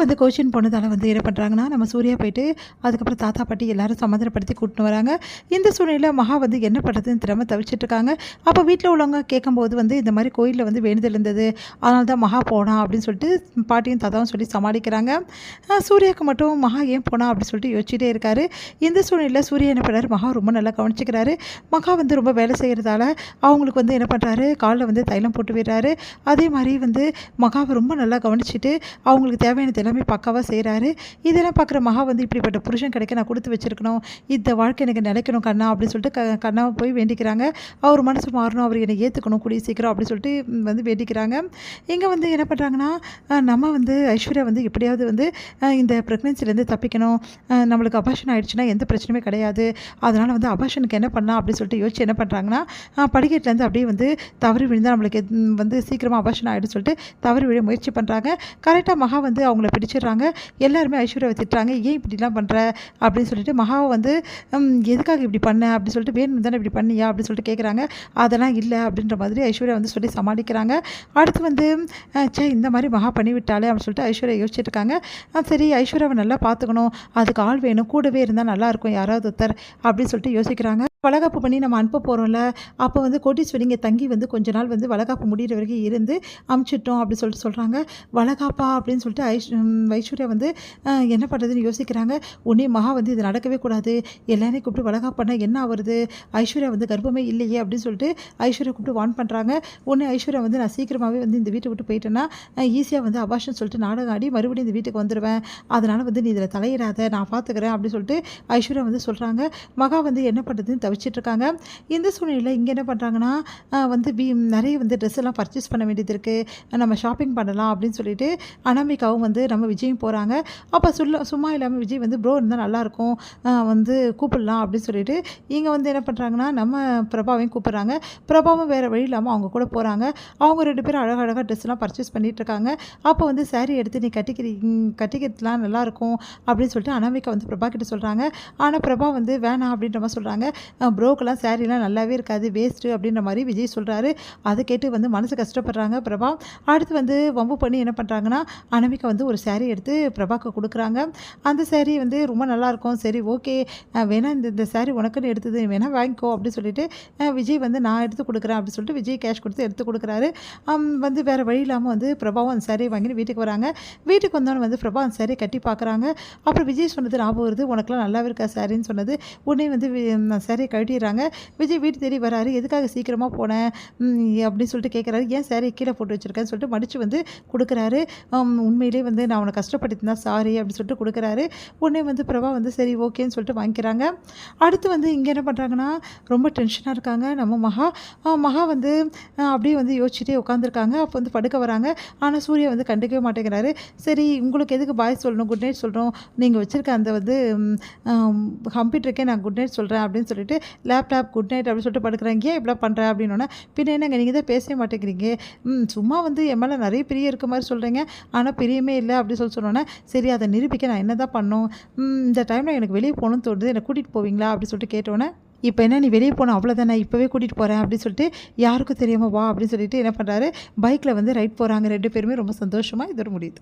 வந்து கோச்சின் போனதால வந்து என்ன பண்ணுறாங்கன்னா, நம்ம சூர்யா போயிட்டு அதுக்கப்புறம் தாத்தா, பாட்டி எல்லாரும் சமாதானப்படுத்தி கூட்டின்னு வராங்க. இந்த சூழ்நிலையில மகா வந்து என்ன பண்ணுறதுன்னு தெரியாம தவிச்சிட்டுருக்காங்க. அப்போ வீட்ல உள்ளவங்க கேட்கும்போது வந்து இந்த மாரி கோயில்ல வந்து வேண்டுதல் இருந்தது. அதனால தான் மகா போனா அப்படின்னு சொல்லிட்டு பாட்டியும், தாத்தாவும் சொல்லி சமாளிக்கிறாங்க. சூர்யாவுக்கு மட்டும் மகா ஏன் போனா அப்படின்னு சொல்லிட்டு யோசிச்சுட்டே இருக்காரு. இந்த சூழ்நிலையில சூர்யா என்ன பண்ணாரு, மகா ரொம்ப நல்லா கவனிச்சுக்கிறாரு. மகா வந்து ரொம்ப வேலை செய்கிறதால அவங்களுக்கு வந்து என்ன பண்ணுறாரு, கால்ல வந்து தைலம் போட்டு விடுறாரு. அதே மாரி வந்து மகாவ ரொம்ப நல்லா கவனிச்சுட்டு அவங்களுக்கு தேவையானது எல்லாமே பக்காவா செய்கிறாரு. இதெல்லாம் பார்க்குற மகா வந்து இப்படிப்பட்ட புருஷன் கிடைக்க நான் கொடுத்து வச்சிருக்கணும். இந்த வாழ்க்கை எனக்கு நிலைக்கணும் கண்ணா அப்படின்னு சொல்லிட்டு கண்ணாவை போய் வேண்டிக்கிறாங்க. அவர் மனசு மாறணும், அவர் என்னை ஏற்றுக்கணும் கூடிய சீக்கிரம் அப்படின்னு சொல்லிட்டு வந்து வேண்டிக்கிறாங்க. இங்கே வந்து என்ன பண்ணுறாங்கன்னா, நம்ம வந்து ஐஸ்வர்யா வந்து எப்படியாவது வந்து இந்த ப்ரெக்னென்சிலேருந்து தப்பிக்கணும். நம்மளுக்கு அபார்ஷன் ஆகிடுச்சுன்னா எந்த பிரச்சனையுமே கிடையாது. அதனால் வந்து அபார்ஷனுக்கு என்ன பண்ணலாம் அப்படின்னு சொல்லிட்டு யோசிச்சு என்ன பண்ணுறாங்கன்னா, படிக்கட்டுலேருந்து அப்படியே வந்து தவறி விழுந்தால் நம்மளுக்கு வந்து சீக்கிரமாக அபார்ஷன் ஆகிடும் சொல்லிட்டு தவறி விழ முயற்சி பண்ணுறாங்க. கரெக்டாக மகா வந்து அவங்கள பிடிச்சிடுறாங்க. எல்லாருமே ஐஸ்வர்யாவை திட்டுறாங்க. ஏன் இப்படிலாம் பண்ணுற அப்படின்னு சொல்லிட்டு மகாவை வந்து எதுக்காக இப்படி பண்ண அப்படின்னு சொல்லிட்டு வேணும் தானே இப்படி பண்ணியா அப்படின்னு சொல்லிட்டு கேட்குறாங்க. அதெல்லாம் இல்லை அப்படின்ற மாதிரி ஐஸ்வர்யா வந்து சொல்லி சமாளிக்கிறாங்க. அடுத்து வந்து இந்த மாதிரி மகா பண்ணிவிட்டாலே அப்படின்னு சொல்லிட்டு ஐஸ்வர்யா யோசிச்சுட்டு இருக்காங்க. சரி ஐஸ்வர்யாவை நல்லா பார்த்துக்கணும், அதுக்கு ஆள் வேணும், கூடவே இருந்தால் நல்லாயிருக்கும் யாராவது ஒருத்தர் அப்படின்னு சொல்லிட்டு யோசிக்கிறாங்க. வளகாப்பு பண்ணி நம்ம அனுப்ப போகிறோம்ல, அப்போ வந்து கோட்டீஸ்வரி இங்கே தங்கி வந்து கொஞ்ச நாள் வந்து வளகாப்பு முடிகிற வரைக்கும் இருந்து அமுச்சிட்டோம் அப்படின்னு சொல்லிட்டு சொல்கிறாங்க. வளகாப்பா அப்படின்னு சொல்லிட்டு ஐஸ்வர்யா வந்து என்ன பண்ணுறதுன்னு யோசிக்கிறாங்க. உடனே மகா வந்து இது நடக்கவே கூடாது, எல்லாரையும் கூப்பிட்டு வளகாப்பு பண்ணால் என்ன ஆகுறது, ஐஸ்வர்யா வந்து கர்ப்பமே இல்லையே அப்படின்னு சொல்லிட்டு ஐஸ்வர்யா கூப்பிட்டு வார்ன் பண்ணுறாங்க. உடனே ஐஸ்வர்யா வந்து நான் சீக்கிரமாகவே வந்து இந்த வீட்டை விட்டு போயிட்டேன்னா ஈஸியாக வந்து அபார்ஷன் சொல்லிட்டு நாடகம் ஆடி மறுபடியும் இந்த வீட்டுக்கு வந்துடுவேன், அதனால் வந்து நீ இதில் தலையிடாத, நான் பார்த்துக்கிறேன் அப்படின்னு சொல்லிட்டு ஐஸ்வர்யா வந்து சொல்கிறாங்க. மகா வந்து என்ன பண்ணுறதுன்னு தவிச்சிட்ருக்காங்க. இந்த சூழ்நிலையில் இங்கே என்ன பண்ணுறாங்கன்னா, வந்து நிறைய வந்து ட்ரெஸ் எல்லாம் பர்ச்சேஸ் பண்ண வேண்டியது இருக்குது, நம்ம ஷாப்பிங் பண்ணலாம் அப்படின்னு சொல்லிட்டு அனாமிகாவும் வந்து நம்ம விஜயும் போகிறாங்க. அப்போ சும்மா இல்லாமல் விஜய் வந்து ப்ரோ இருந்தால் நல்லாயிருக்கும், வந்து கூப்பிடலாம் அப்படின்னு சொல்லிட்டு இங்கே வந்து என்ன பண்ணுறாங்கன்னா, நம்ம பிரபாவையும் கூப்பிட்றாங்க. பிரபாவும் வேறு வழி இல்லாமல் அவங்க கூட போகிறாங்க. அவங்க 2 பேரும் அழகழகாக ட்ரெஸ்லாம் பர்ச்சேஸ் பண்ணிகிட்ருக்காங்க. அப்போ வந்து சாரீ எடுத்து நீ கட்டிக்கிறதுலாம் நல்லாயிருக்கும் அப்படின்னு சொல்லிட்டு அனாமிகா வந்து பிரபா கிட்ட சொல்கிறாங்க. ஆனால் பிரபா வந்து வேணாம் அப்படின்ற மாதிரி சொல்கிறாங்க. ப்ரோக்கெல்லாம் சாரீலாம் நல்லாவே இருக்காது, வேஸ்ட்டு அப்படின்ற மாதிரி விஜய் சொல்கிறாரு. அதை கேட்டு வந்து மனசு கஷ்டப்படுறாங்க பிரபா. அடுத்து வந்து வம்பு பண்ணி என்ன பண்ணுறாங்கன்னா, அனாமிகா வந்து ஒரு சாரீ எடுத்து பிரபாவுக்கு கொடுக்குறாங்க. அந்த சாரீ வந்து ரொம்ப நல்லாயிருக்கும், சரி ஓகே வேணா இந்த சாரீ உனக்குன்னு எடுத்தது வேணால் வாங்கிக்கோ அப்படின்னு சொல்லிட்டு விஜய் வந்து நான் எடுத்து கொடுக்குறேன் அப்படின்னு சொல்லிட்டு விஜய் கேஷ் கொடுத்து எடுத்து கொடுக்குறாரு. வந்து வேறு வழி இல்லாமல் வந்து பிரபாவும் அந்த சாரீ வாங்கிட்டு வீட்டுக்கு வராங்க. வீட்டுக்கு வந்தோன்னு வந்து பிரபா அந்த சாரீ கட்டி பார்க்குறாங்க. அப்புறம் விஜய் சொன்னது ஞாபகம் வருது, உனக்குலாம் நல்லாவே இருக்கா சாரின்னு சொன்னது. உடனே வந்து சாரியை கழட்டிடுறாங்க. விஜய் வீட்டு தேடி வராரு. எதுக்காக சீக்கிரமாக போனேன் அப்படின்னு சொல்லிட்டு கேட்குறாரு. ஏன் சாரி கீழே போட்டு வச்சுருக்கேன்னு சொல்லிட்டு மடித்து வந்து கொடுக்குறாரு. உண்மையிலே வந்து நான் உன்னை கஷ்டப்படுத்தினா சாரி அப்படின்னு சொல்லிட்டு கொடுக்குறாரு. உடனே வந்து பிரபா வந்து சரி ஓகேன்னு சொல்லிட்டு வாங்கிக்கிறாங்க. அடுத்து வந்து இங்கே என்ன பண்ணுறாங்கன்னா, ரொம்ப டென்ஷனாக இருக்காங்க நம்ம மகா வந்து அப்படியே வந்து யோசிச்சுட்டே உட்காந்துருக்காங்க. அப்போ வந்து படுக்க வராங்க. ஆனால் சூர்யா வந்து கண்டுக்கவே மாட்டேங்கிறாரு. சரி உங்களுக்கு எதுக்கு பாய் சொல்லணும், குட் நைட் சொல்கிறோம், நீங்கள் வச்சுருக்க அந்த வந்து கம்ப்யூட்டருக்கே நான் குட் நைட் சொல்கிறேன் அப்படின்னு சொல்லிட்டு லேப்டாப் குட் நைட் அப்படின்னு சொல்லிட்டு படுக்கிறாங்க. ஏன் இப்படிலாம் பண்ணுறேன் அப்படின்னோன்னா, பின்ன என்னங்க நீங்கள் தான் பேசவே மாட்டேங்கிறீங்க, சும்மா வந்து என் மேலே நிறைய பிரியம் இருக்க மாதிரி சொல்கிறீங்க, ஆனால் பிரியமே இல்லை அப்படின்னு சொன்னோன்னே, சரி அதை நிரூபிக்க நான் என்ன தான் பண்ணணும், இந்த டைமில் எனக்கு வெளியே போகணும்னு தோணுது, என்னை கூட்டிகிட்டு போவீங்களா அப்படின்னு சொல்லிட்டு கேட்டோன்னே, இப்போ என்ன நீ வெளியே போனால் அவ்வளோதானே, இப்போவே கூட்டிகிட்டு போகிறேன் அப்படின்னு சொல்லிட்டு யாருக்கும் தெரியாமல் வா அப்படின்னு சொல்லிட்டு என்ன பண்ணுறாரு, பைக்கில் வந்து ரைட் போகிறாங்க. 2 பேருமே ரொம்ப சந்தோஷமாக இதோட முடியுது.